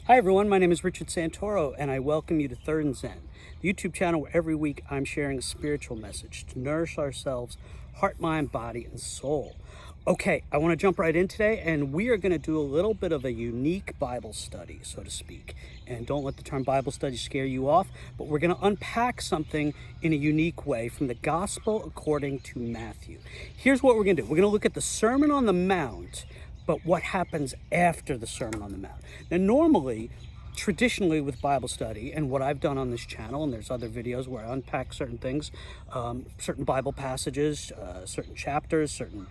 Hi everyone, my name is Richard Santoro and I welcome you to Third and Zen, the YouTube channel where every week I'm sharing a spiritual message to nourish ourselves, heart, mind, body, and soul. Okay, I want to jump right in today and we are going to do a little bit of a unique Bible study, so to speak. And don't let the term Bible study scare you off, but we're going to unpack something in a unique way from the Gospel according to Matthew. Here's what we're going to do. We're going to look at the Sermon on the Mount, but what happens after the Sermon on the Mount. Now, normally, traditionally with Bible study, and what I've done on this channel, and there's other videos where I unpack certain things, certain Bible passages, certain chapters, certain,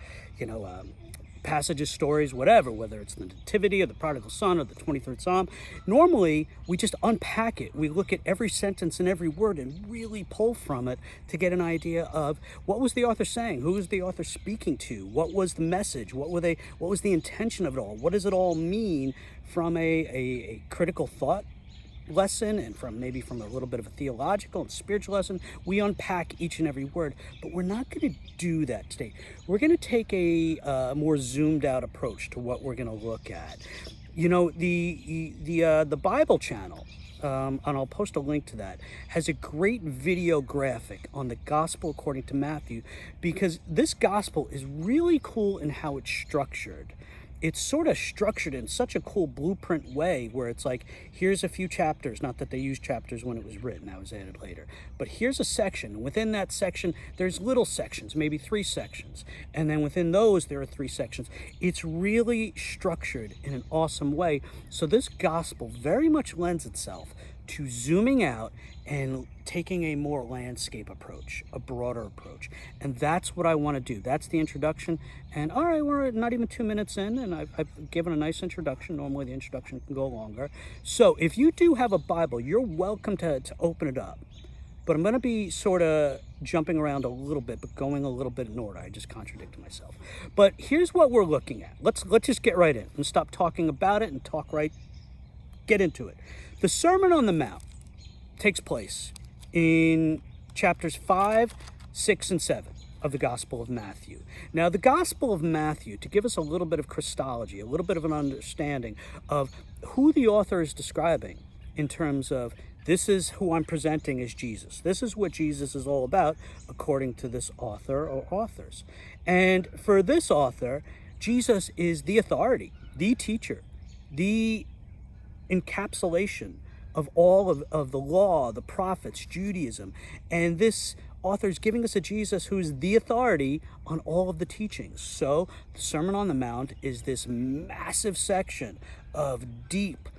passages, stories, whatever, whether it's the Nativity or the Prodigal Son or the 23rd Psalm. Normally, we just unpack it. We look at every sentence and every word and really pull from it to get an idea of what was the author saying, who was the author speaking to, what was the message, what was the intention of it all, what does it all mean from a critical thought lesson and from a little bit of a theological and spiritual lesson. We unpack each and every word, but we're not going to do that today. We're going to take a more zoomed out approach to what we're going to look at. You know, the Bible channel, and I'll post a link to that, has a great video graphic on the Gospel according to Matthew, because this Gospel is really cool in how it's structured. It's sort of structured in such a cool blueprint way where it's like, here's a few chapters, not that they used chapters when it was written, that was added later, but here's a section. Within that section, there's little sections, maybe 3 sections. And then within those, there are 3 sections. It's really structured in an awesome way. So this gospel very much lends itself to zooming out and taking a more landscape approach, a broader approach. And that's what I want to do. That's the introduction. And all right, we're not even 2 minutes in, and I've given a nice introduction. Normally the introduction can go longer. So if you do have a Bible, you're welcome to open it up. But I'm going to be sort of jumping around a little bit, but going a little bit in order. I just contradicted myself. But here's what we're looking at. Let's just get right in and stop talking about it and get into it. The Sermon on the Mount takes place in chapters 5, 6, and 7 of the Gospel of Matthew. Now, the Gospel of Matthew, to give us a little bit of Christology, a little bit of an understanding of who the author is describing in terms of this is who I'm presenting as Jesus. This is what Jesus is all about according to this author or authors. And for this author, Jesus is the authority, the teacher, the encapsulation of all of the law, the prophets, Judaism. And this author is giving us a Jesus who is the authority on all of the teachings. So the Sermon on the Mount is this massive section of deep,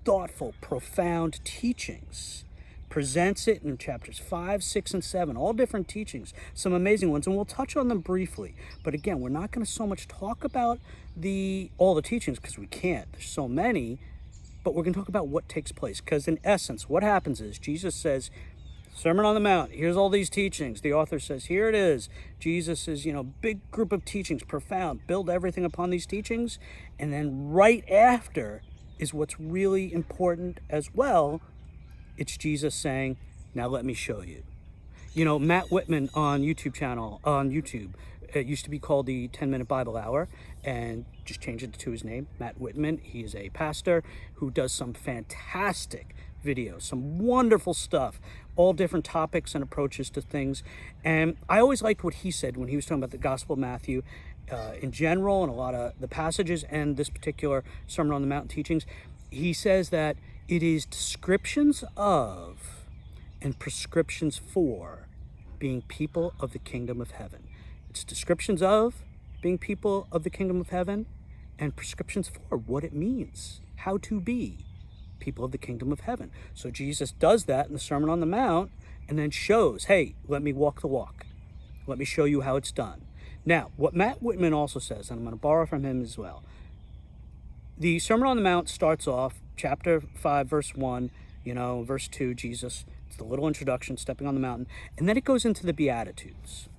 thoughtful, profound teachings. Presents it in chapters 5, 6, and 7, all different teachings, some amazing ones, and we'll touch on them briefly. But again, we're not going to so much talk about all the teachings because we can't. There's so many. But we're going to talk about what takes place, because in essence, what happens is Jesus says, Sermon on the Mount, here's all these teachings. The author says, here it is. Jesus is, big group of teachings, profound, build everything upon these teachings. And then right after is what's really important as well. It's Jesus saying, now let me show you. Matt Whitman on YouTube, it used to be called the 10-Minute Bible Hour, and just changed it to his name, Matt Whitman. He is a pastor who does some fantastic videos, some wonderful stuff, all different topics and approaches to things. And I always liked what he said when he was talking about the Gospel of Matthew in general, and a lot of the passages and this particular Sermon on the Mount teachings. He says that it is descriptions of and prescriptions for being people of the kingdom of heaven. It's descriptions of being people of the kingdom of heaven and prescriptions for what it means, how to be people of the kingdom of heaven. So Jesus does that in the Sermon on the Mount and then shows, hey, let me walk the walk. Let me show you how it's done. Now, what Matt Whitman also says, and I'm going to borrow from him as well, the Sermon on the Mount starts off, chapter 5, verse 1, verse 2, Jesus, it's the little introduction, stepping on the mountain, and then it goes into the Beatitudes.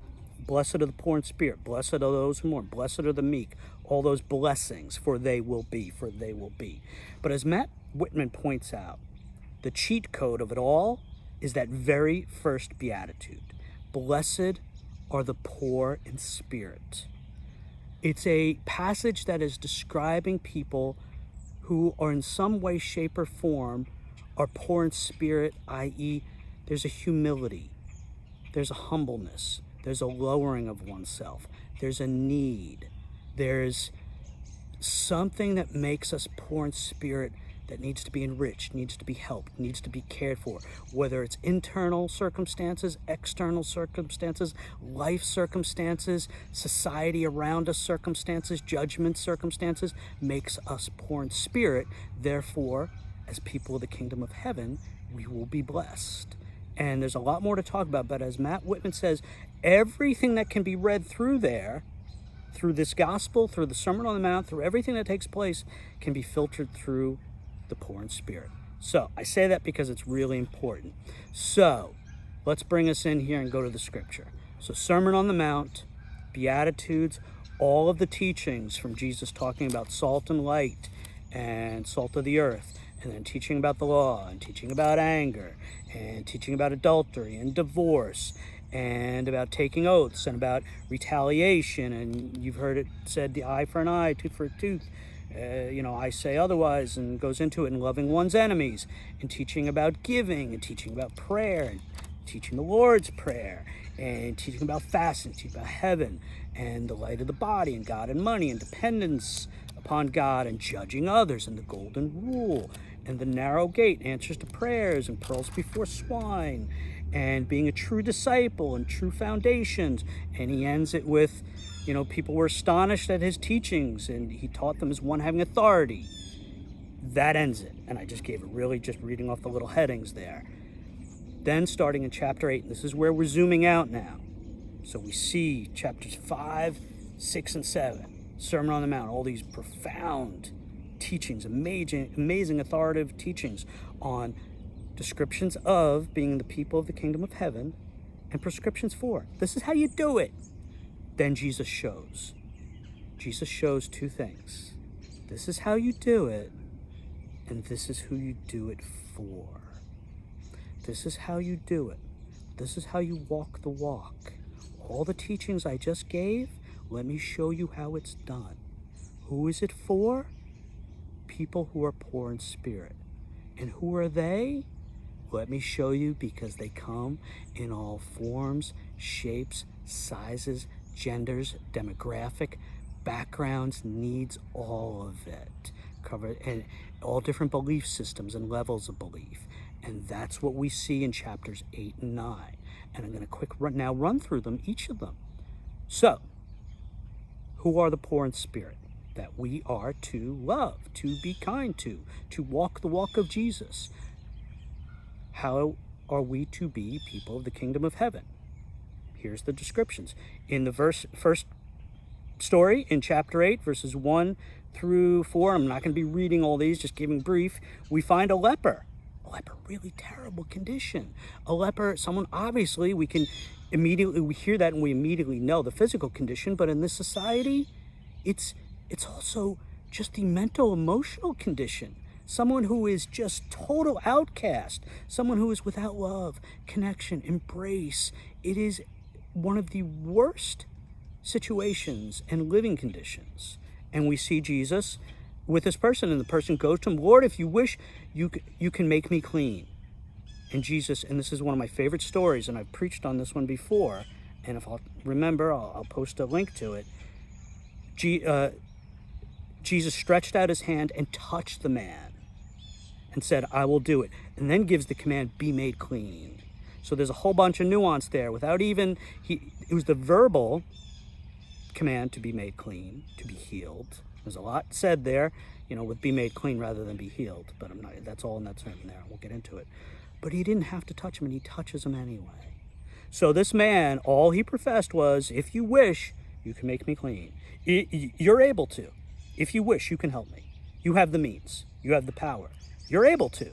Blessed are the poor in spirit, blessed are those who mourn, blessed are the meek, all those blessings, for they will be. But as Matt Whitman points out, the cheat code of it all is that very first beatitude. Blessed are the poor in spirit. It's a passage that is describing people who are in some way, shape, or form are poor in spirit, i.e., there's a humility, there's a humbleness, there's a lowering of oneself, there's a need, there's something that makes us poor in spirit that needs to be enriched, needs to be helped, needs to be cared for, whether it's internal circumstances, external circumstances, life circumstances, society around us circumstances, judgment circumstances, makes us poor in spirit. Therefore, as people of the kingdom of heaven, we will be blessed. And there's a lot more to talk about, but as Matt Whitman says, everything that can be read through there, through this gospel, through the Sermon on the Mount, through everything that takes place, can be filtered through the poor in spirit. So I say that because it's really important. So let's bring us in here and go to the scripture. So Sermon on the Mount, Beatitudes, all of the teachings from Jesus talking about salt and light and salt of the earth, and then teaching about the law and teaching about anger and teaching about adultery and divorce and about taking oaths and about retaliation. And you've heard it said, the eye for an eye, tooth for a tooth. I say otherwise, and goes into it, and loving one's enemies, and teaching about giving, and teaching about prayer, and teaching the Lord's Prayer, and teaching about fasting, teaching about heaven, and the light of the body, and God and money, and dependence upon God, and judging others, and the golden rule, and the narrow gate, answers to prayers, and pearls before swine, and being a true disciple, and true foundations. And he ends it with, people were astonished at his teachings, and he taught them as one having authority. That ends it. And I just gave it really just reading off the little headings there. Then starting in chapter 8, and this is where we're zooming out now. So we see chapters 5, 6, and 7, Sermon on the Mount, all these profound teachings, amazing authoritative teachings on descriptions of being the people of the kingdom of heaven, and prescriptions for this is how you do it. Then Jesus shows two things. This is how you do it, and this is who you do it for. This is how you do it. This is how you walk the walk. All the teachings I just gave, let me show you how it's done. Who is it for? People who are poor in spirit. And who are they? Let me show you, because they come in all forms, shapes, sizes, genders, demographic, backgrounds, needs, all of it. Covered, and all different belief systems and levels of belief. And that's what we see in chapters 8 and 9. And I'm going to run through them, each of them. So, who are the poor in spirit? That we are to love, to be kind to walk the walk of Jesus. How are we to be people of the kingdom of heaven? Here's the descriptions. In the first story, in chapter 8, verses 1 through 4, I'm not going to be reading all these, just giving brief, we find a leper. A leper, really terrible condition. A leper, someone obviously, we hear that and we immediately know the physical condition, but in this society, it's also just the mental, emotional condition. Someone who is just total outcast. Someone who is without love, connection, embrace. It is one of the worst situations and living conditions. And we see Jesus with this person, and the person goes to him, Lord, if you wish, you can make me clean. And Jesus, and this is one of my favorite stories, and I've preached on this one before, and if I'll remember, I'll post a link to it. Jesus stretched out his hand and touched the man and said, I will do it. And then gives the command, be made clean. So there's a whole bunch of nuance there without even, it was the verbal command to be made clean, to be healed. There's a lot said there, with be made clean rather than be healed. But that's all in that sermon there. We'll get into it. But he didn't have to touch him, and he touches him anyway. So this man, all he professed was, if you wish, you can make me clean. You're able to. If you wish, you can help me. You have the means. You have the power. You're able to.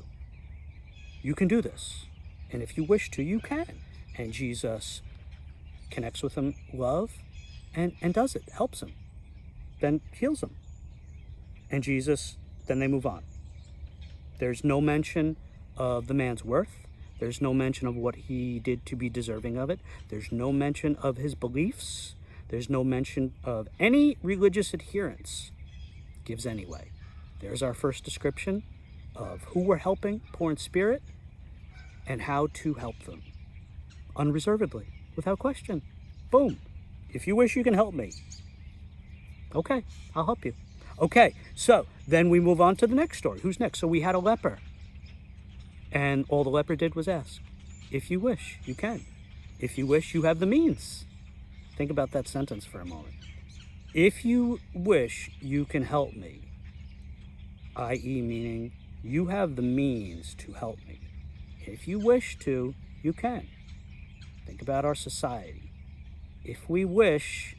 You can do this. And if you wish to, you can. And Jesus connects with him, love, and does it, helps him, then heals him. And Jesus, then they move on. There's no mention of the man's worth. There's no mention of what he did to be deserving of it. There's no mention of his beliefs. There's no mention of any religious adherence. Gives anyway. There's our first description of who we're helping, poor in spirit, and how to help them. Unreservedly, without question. Boom. If you wish, you can help me. Okay, I'll help you. Okay, so then we move on to the next story. Who's next? So we had a leper. And all the leper did was ask, if you wish, you can. If you wish, you have the means. Think about that sentence for a moment. If you wish, you can help me. I.e. meaning you have the means to help me. If you wish to, you can. Think about our society. If we wish,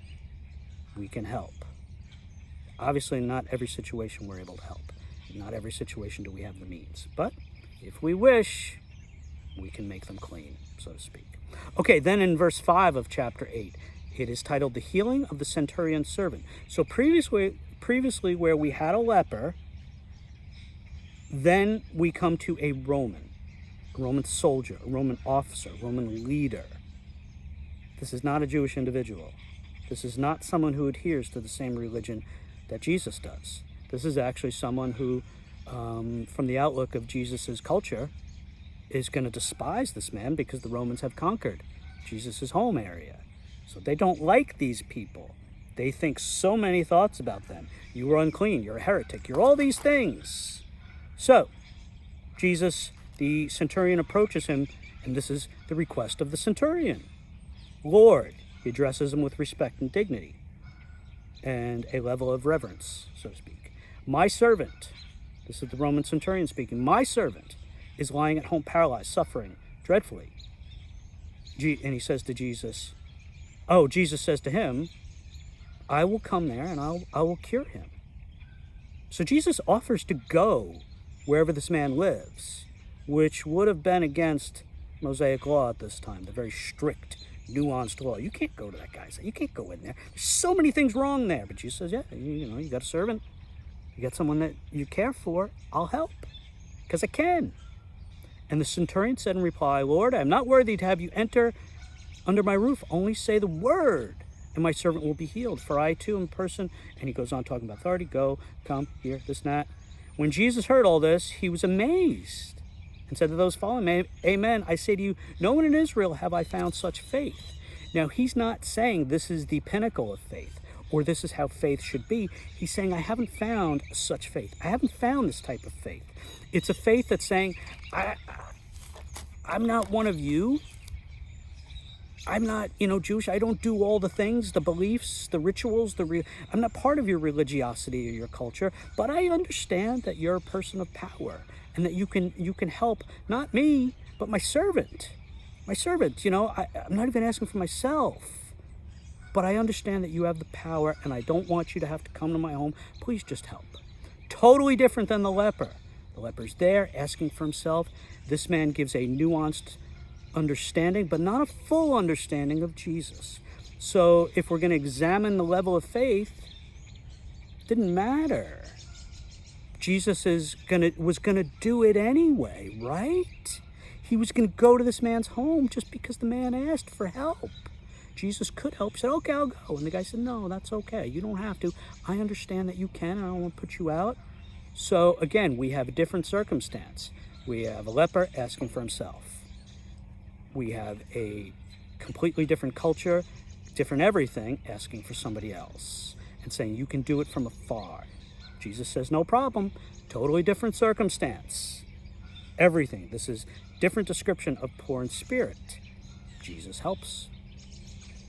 we can help. Obviously, not every situation we're able to help. Not every situation do we have the means. But if we wish, we can make them clean, so to speak. Okay, then in verse 5 of chapter 8, it is titled The Healing of the Centurion's Servant. So previously where we had a leper, then we come to a Roman soldier, a Roman officer, a Roman leader. This is not a Jewish individual. This is not someone who adheres to the same religion that Jesus does. This is actually someone who, from the outlook of Jesus's culture, is going to despise this man because the Romans have conquered Jesus's home area. So they don't like these people. They think so many thoughts about them. You are unclean, you're a heretic, you're all these things. So, Jesus, the centurion, approaches him, and this is the request of the centurion. Lord, he addresses him with respect and dignity, and a level of reverence, so to speak. My servant, this is the Roman centurion speaking, my servant is lying at home paralyzed, suffering dreadfully. And he says to Jesus, Jesus says to him, I will come there and I will cure him. So Jesus offers to go wherever this man lives, which would have been against Mosaic law at this time, the very strict, nuanced law. You can't go to that guy's. You can't go in there. There's so many things wrong there. But Jesus says, yeah, you got a servant. You got someone that you care for. I'll help because I can. And the centurion said in reply, Lord, I am not worthy to have you enter under my roof. Only say the word, and my servant will be healed. For I too am a person. And he goes on talking about authority. Go, come, here, this and that. When Jesus heard all this, he was amazed and said to those following him, Amen, I say to you, no one in Israel have I found such faith. Now, he's not saying this is the pinnacle of faith, or this is how faith should be. He's saying, I haven't found such faith. I haven't found this type of faith. It's a faith that's saying, I'm not one of you. I'm not, Jewish. I don't do all the things, the beliefs, the rituals. I'm not part of your religiosity or your culture, but I understand that you're a person of power and that you can help, not me, but my servant. My servant, I'm not even asking for myself, but I understand that you have the power and I don't want you to have to come to my home. Please just help. Totally different than the leper. The leper's there asking for himself. This man gives a nuanced understanding, but not a full understanding of Jesus. So if we're going to examine the level of faith, it didn't matter. Jesus was going to do it anyway, right? He was going to go to this man's home just because the man asked for help. Jesus could help. He said, okay, I'll go. And the guy said, no, that's okay. You don't have to. I understand that you can, and I don't want to put you out. So again, we have a different circumstance. We have a leper asking for himself. We have a completely different culture, different everything, asking for somebody else and saying, you can do it from afar. Jesus says, no problem. Totally different circumstance. Everything. This is different description of poor in spirit. Jesus helps.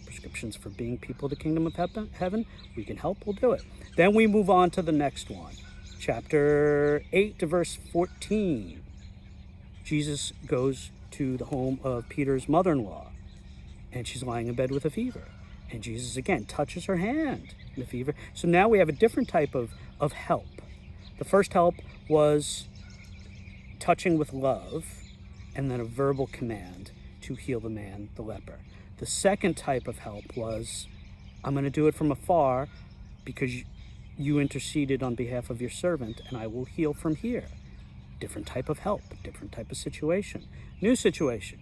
Prescriptions for being people of the kingdom of heaven. We can help, we'll do it. Then we move on to the next one. Chapter 8 to verse 14. Jesus goes to the home of Peter's mother-in-law, and she's lying in bed with a fever. And Jesus, again, touches her hand in the fever. So now we have a different type of help. The first help was touching with love, and then a verbal command to heal the man, the leper. The second type of help was, I'm going to do it from afar because you interceded on behalf of your servant, and I will heal from here. Different type of help, different type of situation. New situation.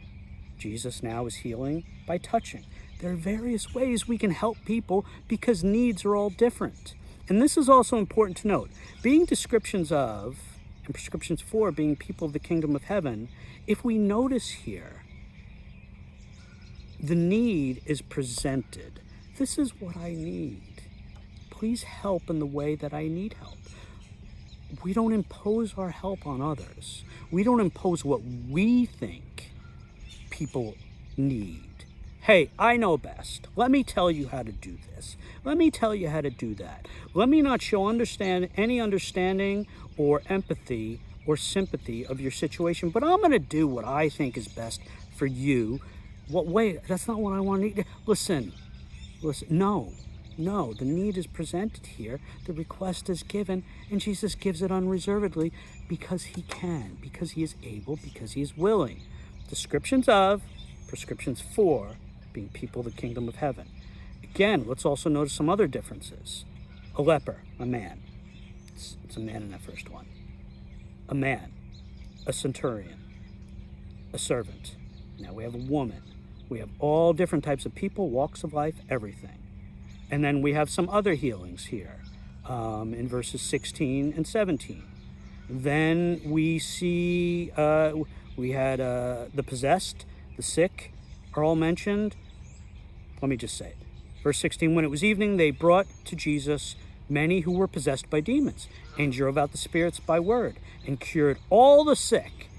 Jesus now is healing by touching. There are various ways we can help people because needs are all different. And this is also important to note. Being descriptions of, and prescriptions for, being people of the kingdom of heaven, if we notice here, the need is presented. This is what I need. Please help in the way that I need help. We don't impose our help on others. We don't impose what we think people need. Hey, I know best. Let me tell you how to do this. Let me tell you how to do that. Let me not show any understanding or empathy or sympathy of your situation, but I'm going to do what I think is best for you. What way? That's not what I want to need. Listen, no, the need is presented here. The request is given, and Jesus gives it unreservedly because he can, because he is able, because he is willing. Descriptions of, prescriptions for, being people of the kingdom of heaven. Again, let's also notice some other differences. A leper, a man. It's a man in that first one. A man, a centurion, a servant. Now we have a woman. We have all different types of people, walks of life, everything. And then we have some other healings here in verses 16 and 17. Then we see, we had the possessed, the sick are all mentioned. Let me just say it. Verse 16, when it was evening, they brought to Jesus many who were possessed by demons, and drove out the spirits by word, and cured all the sick.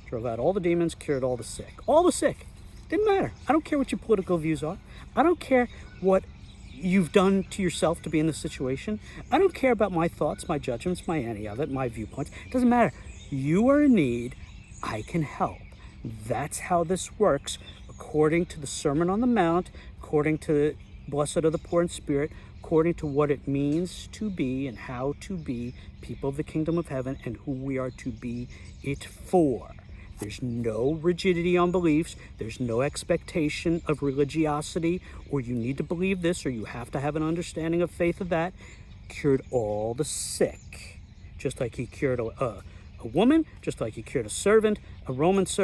Drove out all the demons, cured all the sick. All the sick. Didn't matter. I don't care what your political views are. I don't care what you've done to yourself to be in this situation. I don't care about my thoughts, my judgments, my any of it, my viewpoints. It doesn't matter. You are in need. I can help. That's how this works, according to the Sermon on the Mount, according to Blessed are the poor in spirit, according to what it means to be and how to be people of the kingdom of heaven and who we are to be it for. There's no rigidity on beliefs. There's no expectation of religiosity, or you need to believe this, or you have to have an understanding of faith of that. Cured all the sick, just like he cured a woman, just like he cured a servant, a Roman's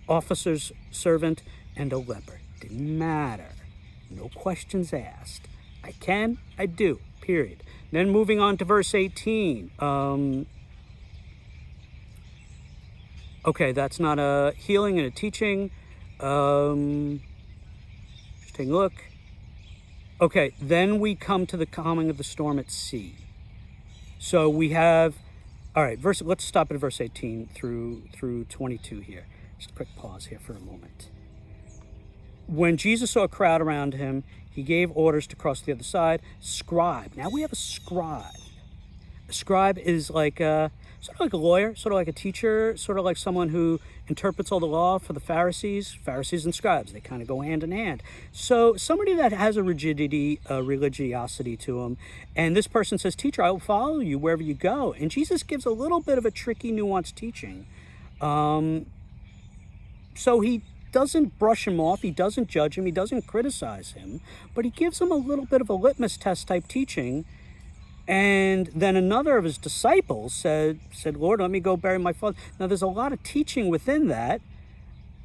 officer's servant, and a leper. Didn't matter. No questions asked. I can, I do, period. Then moving on to verse 18. Okay, that's not a healing and a teaching. Just taking a look. Okay, then we come to the calming of the storm at sea. So we have, all right, let's stop at verse 18 through 22 here. Just a quick pause here for a moment. When Jesus saw a crowd around him, he gave orders to cross to the other side. Scribe. Now we have a scribe. A scribe is like sort of like a lawyer, sort of like a teacher, sort of like someone who interprets all the law for the Pharisees and scribes. They kind of go hand in hand. So somebody that has a rigidity, a religiosity to them, and this person says, teacher, I will follow you wherever you go. And Jesus gives a little bit of a tricky, nuanced teaching. So he doesn't brush him off, he doesn't judge him, he doesn't criticize him, but he gives him a little bit of a litmus test type teaching. And then another of his disciples said, Lord, let me go bury my father. Now there's a lot of teaching within that,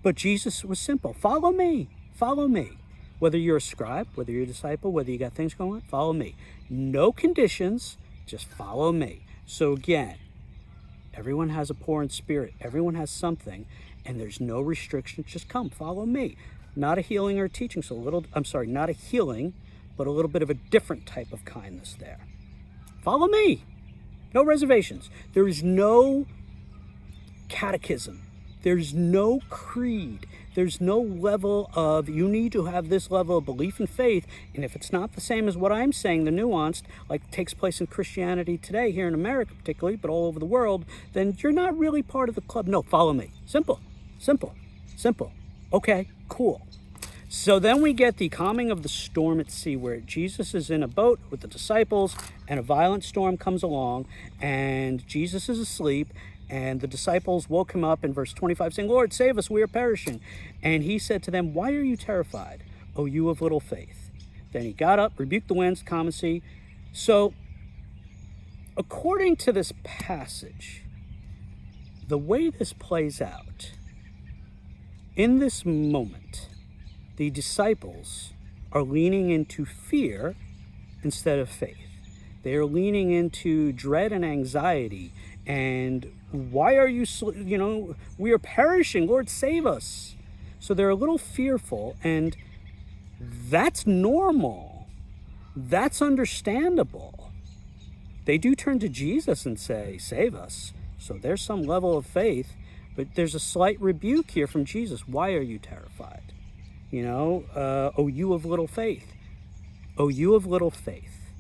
but Jesus was simple. Follow me, follow me. Whether you're a scribe, whether you're a disciple, whether you got things going on, follow me. No conditions, just follow me. So again, everyone has a poor in spirit. Everyone has something, and there's no restrictions. Just come, follow me. Not a healing or a teaching. Not a healing, but a little bit of a different type of kindness there. Follow me. No reservations. There is no catechism. There's no creed. There's no level of, you need to have this level of belief and faith. And if it's not the same as what I'm saying, the nuanced, like takes place in Christianity today, here in America particularly, but all over the world, then you're not really part of the club. No, follow me. Simple, simple, simple. Okay, cool. So then we get the calming of the storm at sea, where Jesus is in a boat with the disciples and a violent storm comes along and Jesus is asleep, and the disciples woke him up in verse 25 saying, Lord, save us, we are perishing. And he said to them, why are you terrified, O you of little faith? Then he got up, rebuked the winds, calm and sea. So according to this passage, the way this plays out, in this moment, the disciples are leaning into fear instead of faith. They are leaning into dread and anxiety. And why are you, we are perishing. Lord, save us. So they're a little fearful, and that's normal. That's understandable. They do turn to Jesus and say, save us. So there's some level of faith, but there's a slight rebuke here from Jesus. Why are you terrified? Oh, you of little faith. Oh, you of little faith.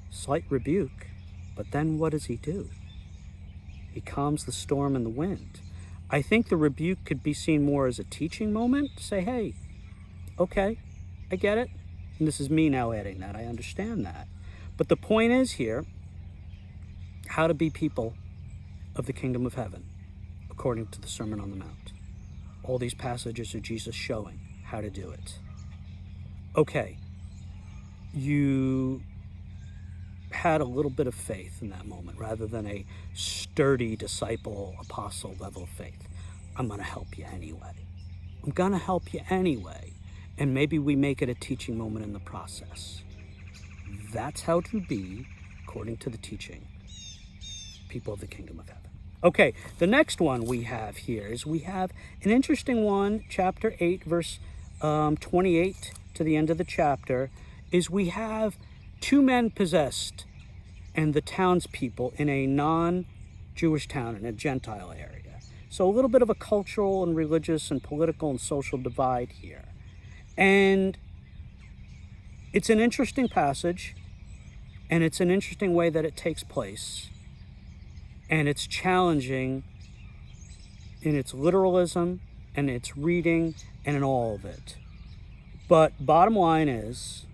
Slight rebuke, but then what does he do? He calms the storm and the wind. I think the rebuke could be seen more as a teaching moment. Say, hey, okay, I get it. And this is me now adding that. I understand that. But the point is here, how to be people of the kingdom of heaven, according to the Sermon on the Mount. All these passages are Jesus showing how to do it. Okay, you had a little bit of faith in that moment rather than a sturdy disciple, apostle level of faith. I'm going to help you anyway. I'm going to help you anyway. And maybe we make it a teaching moment in the process. That's how to be, according to the teaching, people of the kingdom of heaven. Okay, the next one we have here is we have an interesting one, chapter 8, verse 28 to the end of the chapter, is we have 2 men possessed and the townspeople in a non-Jewish town, in a Gentile area. So a little bit of a cultural and religious and political and social divide here. And it's an interesting passage, and it's an interesting way that it takes place. And it's challenging in its literalism and its reading and in all of it. But bottom line is,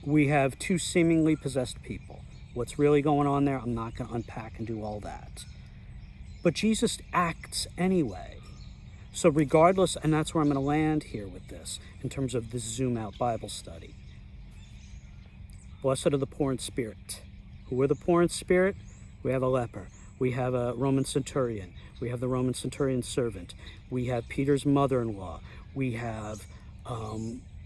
we have 2 seemingly possessed people. What's really going on there, I'm not going to unpack and do all that. But Jesus acts anyway. So regardless, and that's where I'm going to land here with this, in terms of this zoom out Bible study. Blessed are the poor in spirit. Who are the poor in spirit? We have a leper. We have a Roman centurion. We have the Roman centurion's servant. We have Peter's mother-in-law. We have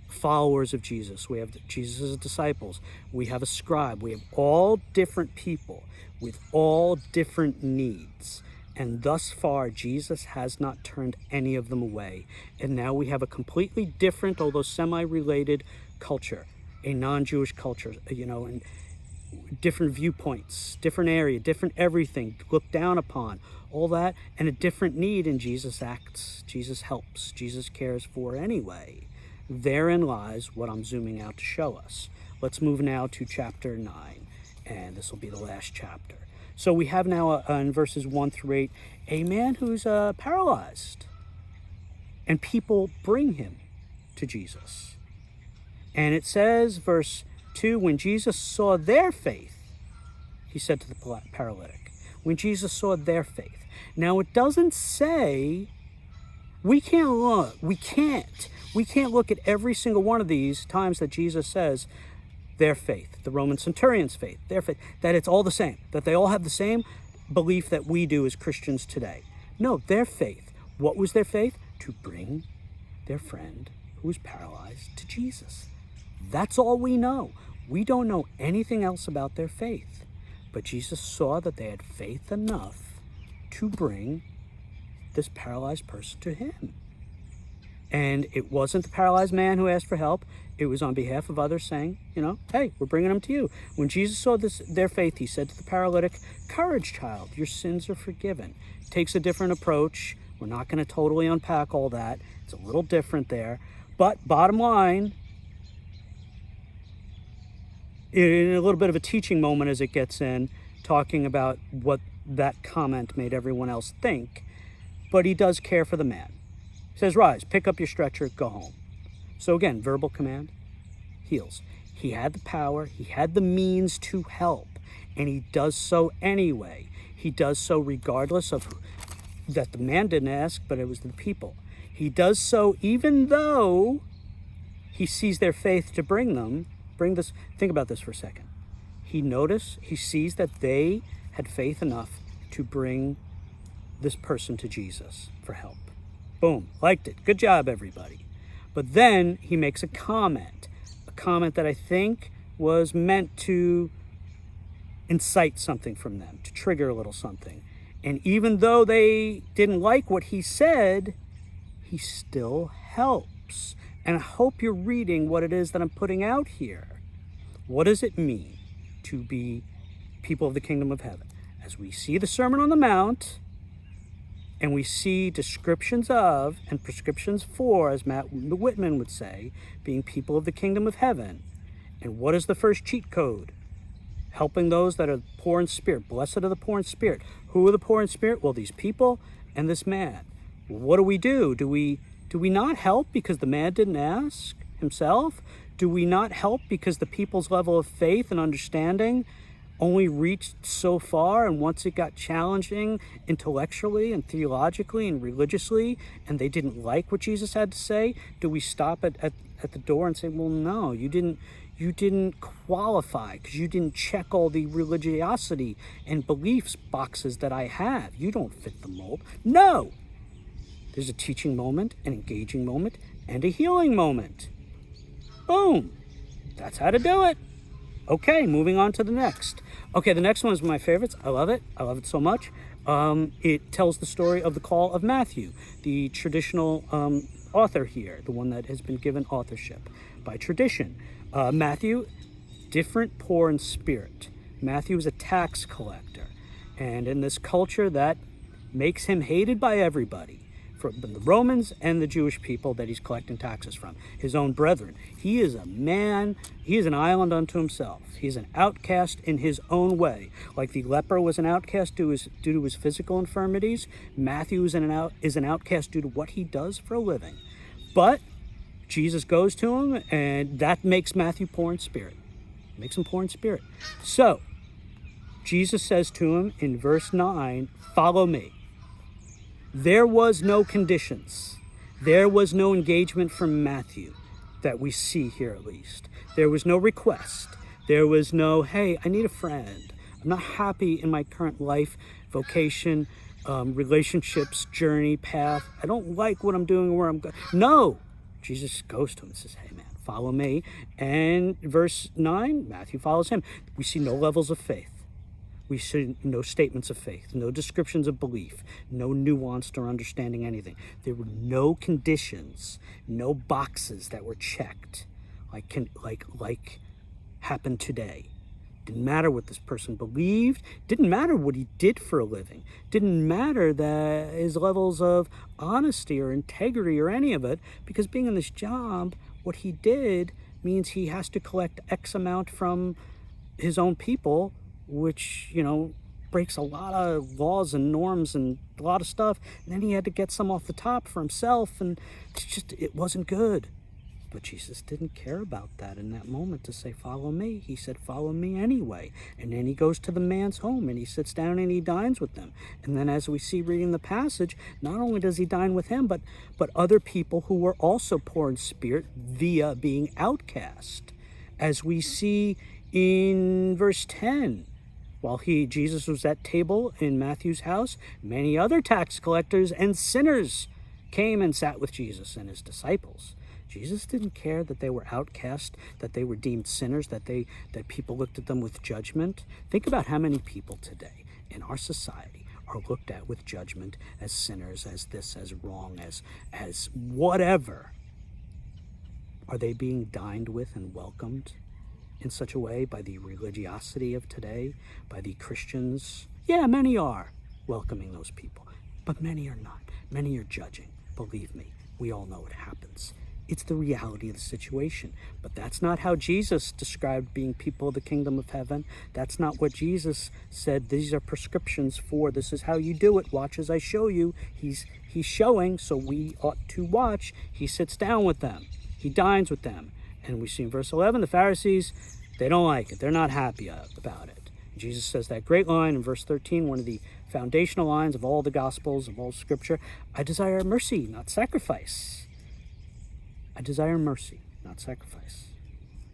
followers of Jesus. We have Jesus' disciples. We have a scribe. We have all different people with all different needs. And thus far, Jesus has not turned any of them away. And now we have a completely different, although semi-related culture, a non-Jewish culture, and different viewpoints, different area, different everything, looked down upon, all that, and a different need, and Jesus acts, Jesus helps, Jesus cares for anyway. Therein lies what I'm zooming out to show us. Let's move now to chapter 9, and this will be the last chapter. So we have now in verses 1 through 8, a man who's paralyzed, and people bring him to Jesus. And it says, verse 2, when Jesus saw their faith, he said to the paralytic, when Jesus saw their faith. Now it doesn't say, we can't look at every single one of these times that Jesus says their faith, the Roman centurion's faith, their faith, that it's all the same, that they all have the same belief that we do as Christians today. No, their faith. What was their faith? To bring their friend who was paralyzed to Jesus. That's all we know. We don't know anything else about their faith. But Jesus saw that they had faith enough to bring this paralyzed person to him. And it wasn't the paralyzed man who asked for help. It was on behalf of others saying, hey, we're bringing them to you. When Jesus saw their faith, he said to the paralytic, courage, child, your sins are forgiven. Takes a different approach. We're not going to totally unpack all that. It's a little different there. But bottom line, in a little bit of a teaching moment as it gets in, talking about what that comment made everyone else think, but he does care for the man. He says, rise, pick up your stretcher, go home. So again, verbal command, heals. He had the power, he had the means to help, and he does so anyway. He does so regardless of that the man didn't ask, but it was the people. He does so even though he sees their faith to bring this, think about this for a second. He sees that they had faith enough to bring this person to Jesus for help. Boom, liked it. Good job, everybody. But then he makes a comment comment that I think was meant to incite something from them, to trigger a little something. And even though they didn't like what he said, he still helps. And I hope you're reading what it is that I'm putting out here. What does it mean to be people of the kingdom of heaven? As we see the Sermon on the Mount, and we see descriptions of and prescriptions for, as Matt Whitman would say, being people of the kingdom of heaven. And what is the first cheat code? Helping those that are poor in spirit. Blessed are the poor in spirit. Who are the poor in spirit? Well, these people and this man. What do? Do we not help because the man didn't ask himself? Do we not help because the people's level of faith and understanding only reached so far, and once it got challenging intellectually and theologically and religiously, and they didn't like what Jesus had to say, do we stop at the door and say, well, no, you didn't qualify because you didn't check all the religiosity and beliefs boxes that I have. You don't fit the mold. No! There's a teaching moment, an engaging moment, and a healing moment. Boom! That's how to do it. Okay, moving on to the next. Okay, the next one is one of my favorites. I love it. I love it so much. It tells the story of the call of Matthew, the traditional author here, the one that has been given authorship by tradition. Matthew, different poor in spirit. Matthew is a tax collector. And in this culture, that makes him hated by everybody, from the Romans and the Jewish people that he's collecting taxes from, his own brethren. He is a man, he is an island unto himself. He's an outcast in his own way. Like the leper was an outcast due to his physical infirmities, Matthew is an outcast due to what he does for a living. But Jesus goes to him, and that makes Matthew poor in spirit. Makes him poor in spirit. So, Jesus says to him in verse 9, follow me. There was no conditions. There was no engagement from Matthew that we see here, at least. There was no request. There was no, hey, I need a friend. I'm not happy in my current life, vocation, relationships, journey, path. I don't like what I'm doing, where I'm going. No. Jesus goes to him and says, hey, man, follow me. And verse 9, Matthew follows him. We see no levels of faith. We see no statements of faith, no descriptions of belief, no nuanced or understanding anything. There were no conditions, no boxes that were checked, like happened today. Didn't matter what this person believed. Didn't matter what he did for a living. Didn't matter that his levels of honesty or integrity or any of it, because being in this job, what he did means he has to collect X amount from his own people, which, breaks a lot of laws and norms and a lot of stuff. And then he had to get some off the top for himself, and it wasn't good. But Jesus didn't care about that in that moment to say, follow me. He said, follow me anyway. And then he goes to the man's home and he sits down and he dines with them. And then as we see reading the passage, not only does he dine with him, but other people who were also poor in spirit via being outcast. As we see in verse 10, while Jesus was at table in Matthew's house, many other tax collectors and sinners came and sat with Jesus and his disciples. Jesus didn't care that they were outcast, that they were deemed sinners, that people looked at them with judgment. Think about how many people today in our society are looked at with judgment as sinners, as this, as wrong, as whatever. Are they being dined with and welcomed in such a way by the religiosity of today, by the Christians? Yeah, many are welcoming those people, but many are not. Many are judging. Believe me, we all know it happens. It's the reality of the situation. But that's not how Jesus described being people of the kingdom of heaven. That's not what Jesus said. These are prescriptions for, this is how you do it. Watch as I show you. He's showing, so we ought to watch. He sits down with them. He dines with them. And we see in verse 11, the Pharisees, they don't like it. They're not happy about it. Jesus says that great line in verse 13, one of the foundational lines of all the Gospels, of all Scripture, I desire mercy, not sacrifice. I desire mercy, not sacrifice.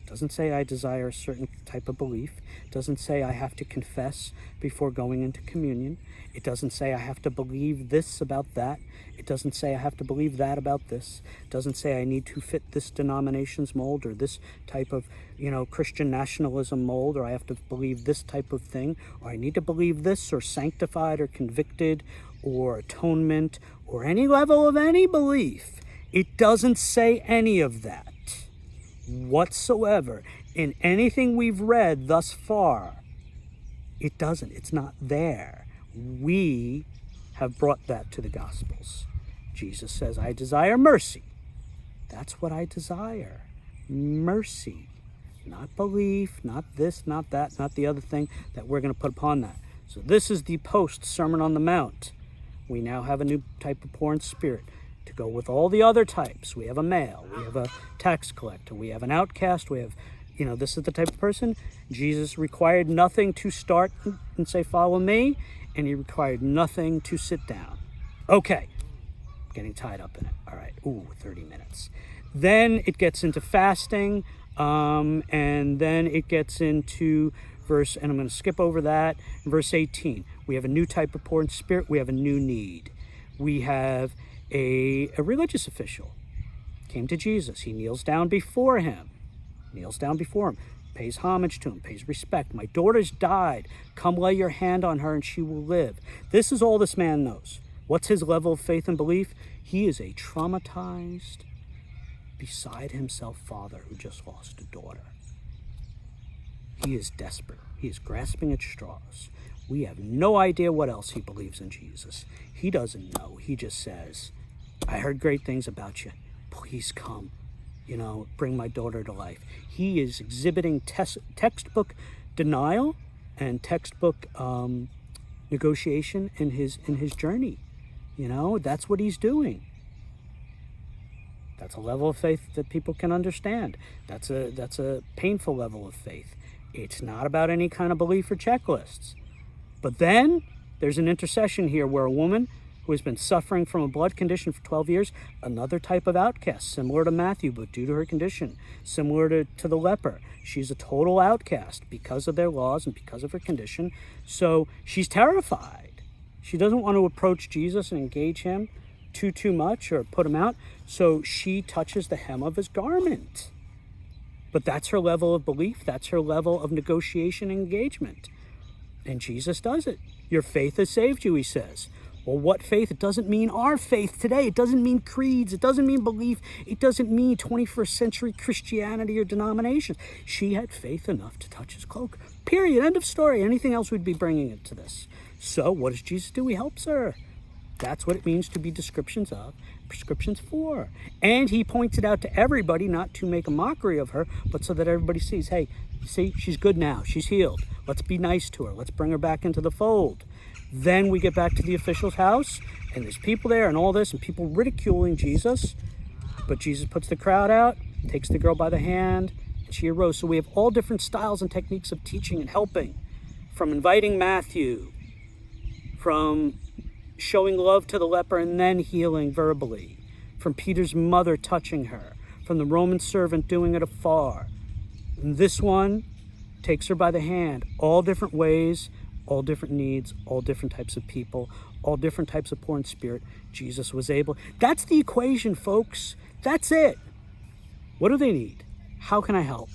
It doesn't say I desire a certain type of belief. It doesn't say I have to confess before going into communion. It doesn't say I have to believe this about that. It doesn't say I have to believe that about this. It doesn't say I need to fit this denomination's mold or this type of, Christian nationalism mold, or I have to believe this type of thing, or I need to believe this, or sanctified or convicted or atonement or any level of any belief. It doesn't say any of that whatsoever in anything we've read thus far. It doesn't. It's not there. We have brought that to the Gospels. Jesus says, I desire mercy. That's what I desire. Mercy. Not belief, not this, not that, not the other thing that we're going to put upon that. So this is the post-Sermon on the Mount. We now have a new type of poor in spirit to go with all the other types. We have a male, we have a tax collector, we have an outcast, we have, this is the type of person. Jesus required nothing to start and say, follow me, and he required nothing to sit down. Okay, getting tied up in it. All right, 30 minutes. Then it gets into fasting, and then it gets into and I'm going to skip over that, verse 18. We have a new type of poor in spirit. We have a new need. We have a religious official. Came to Jesus. He kneels down before him. Pays homage to him, pays respect. My daughter's died. Come lay your hand on her and she will live. This is all this man knows. What's his level of faith and belief? He is a traumatized, beside himself father who just lost a daughter. He is desperate. He is grasping at straws. We have no idea what else he believes in Jesus. He doesn't know. He just says, I heard great things about you. Please come, bring my daughter to life. He is exhibiting textbook denial and textbook negotiation in his journey. That's what he's doing. That's a level of faith that people can understand. That's a painful level of faith. It's not about any kind of belief or checklists. But then there's an intercession here where a woman who has been suffering from a blood condition for 12 years, another type of outcast, similar to Matthew, but due to her condition, similar to the leper. She's a total outcast because of their laws and because of her condition. So she's terrified. She doesn't want to approach Jesus and engage him too much or put him out. So she touches the hem of his garment. But that's her level of belief. That's her level of negotiation and engagement. And Jesus does it. Your faith has saved you, he says. Well, what faith? It doesn't mean our faith today. It doesn't mean creeds. It doesn't mean belief. It doesn't mean 21st century Christianity or denominations. She had faith enough to touch his cloak. Period. End of story. Anything else would be bringing it to this. So what does Jesus do? He helps her. That's what it means to be descriptions of, prescriptions for. And he points it out to everybody, not to make a mockery of her, but so that everybody sees, hey, see, she's good now. She's healed. Let's be nice to her. Let's bring her back into the fold. Then we get back to the official's house, and there's people there and all this, and people ridiculing Jesus. But Jesus puts the crowd out, takes the girl by the hand, and she arose. So we have all different styles and techniques of teaching and helping, from inviting Matthew, from showing love to the leper and then healing verbally, from Peter's mother touching her, from the Roman servant doing it afar. And this one takes her by the hand, all different ways, all different needs, all different types of people, all different types of poor in spirit. Jesus was able. That's the equation, folks. That's it. What do they need? How can I help?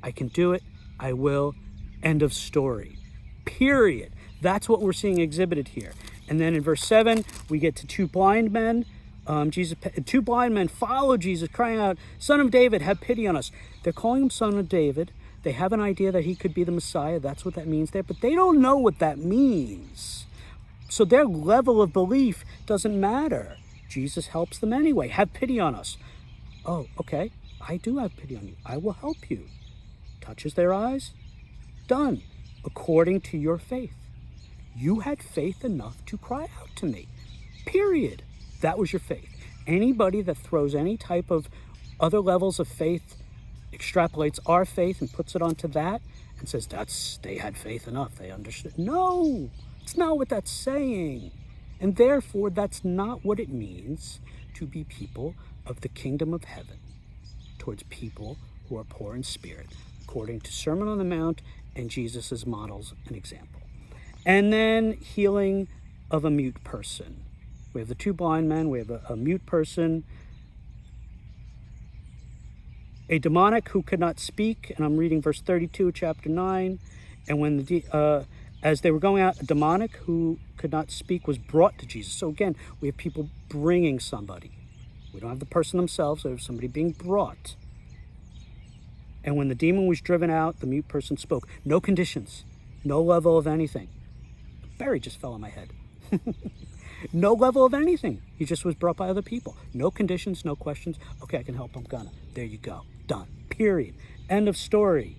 I can do it. I will. End of story. Period. That's what we're seeing exhibited here. And then in verse 7, we get to two blind men. Two blind men follow Jesus, crying out, Son of David, have pity on us. They're calling him Son of David. They have an idea that he could be the Messiah. That's what that means there. But they don't know what that means. So their level of belief doesn't matter. Jesus helps them anyway. Have pity on us. Oh, okay. I do have pity on you. I will help you. Touches their eyes. Done. According to your faith. You had faith enough to cry out to me. Period. That was your faith. Anybody that throws any type of other levels of faith, extrapolates our faith and puts it onto that and says they had faith enough, they understood. No, it's not what that's saying. And therefore, that's not what it means to be people of the kingdom of heaven towards people who are poor in spirit, according to Sermon on the Mount and Jesus' models and example. And then healing of a mute person. We have the 2 blind men, we have a mute person, a demonic who could not speak, and I'm reading verse 32 of chapter 9. And when as they were going out, a demonic who could not speak was brought to Jesus. So again, we have people bringing somebody. We don't have the person themselves, we have somebody being brought. And when the demon was driven out, the mute person spoke. No conditions, no level of anything. A berry just fell on my head. No level of anything. He just was brought by other people. No conditions, no questions. Okay, I can help, I'm gonna. There you go. Done. Period. End of story.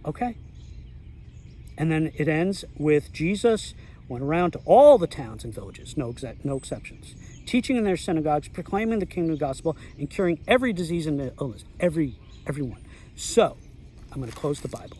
Okay? And then it ends with Jesus went around to all the towns and villages, no exceptions, teaching in their synagogues, proclaiming the kingdom gospel, and curing every disease and illness. Everyone. So, I'm going to close the Bible.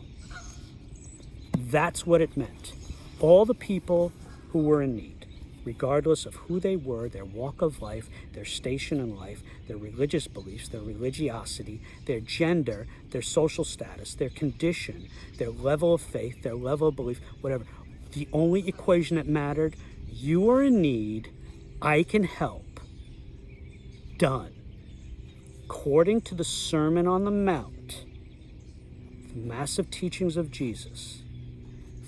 That's what it meant. All the people who were in need, regardless of who they were, their walk of life, their station in life, their religious beliefs, their religiosity, their gender, their social status, their condition, their level of faith, their level of belief, whatever. The only equation that mattered, you are in need, I can help. Done. According to the Sermon on the Mount, the massive teachings of Jesus,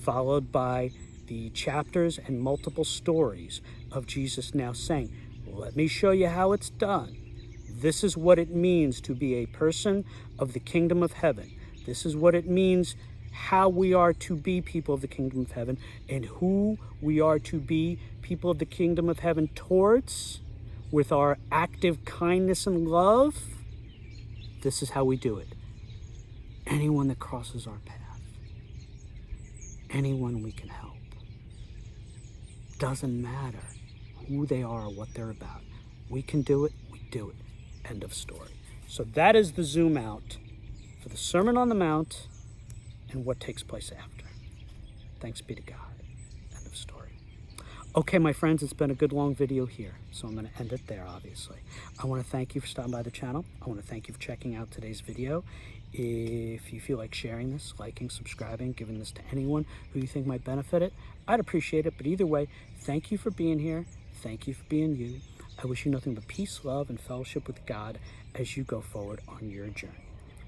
followed by the chapters and multiple stories of Jesus now saying, let me show you how it's done. This is what it means to be a person of the kingdom of heaven. This is what it means, how we are to be people of the kingdom of heaven, and who we are to be people of the kingdom of heaven towards with our active kindness and love. This is how we do it. Anyone that crosses our path, anyone we can help. Doesn't matter who they are or what they're about. We can do it, we do it. End of story. So that is the zoom out for the Sermon on the Mount and what takes place after. Thanks be to God. End of story. Okay, my friends, it's been a good long video here, so I'm going to end it there, obviously. I want to thank you for stopping by the channel. I want to thank you for checking out today's video. If you feel like sharing this, liking, subscribing, giving this to anyone who you think might benefit it, I'd appreciate it. But either way, thank you for being here. Thank you for being you. I wish you nothing but peace, love, and fellowship with God as you go forward on your journey.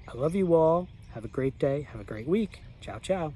I love you all. Have a great day. Have a great week. Ciao, ciao.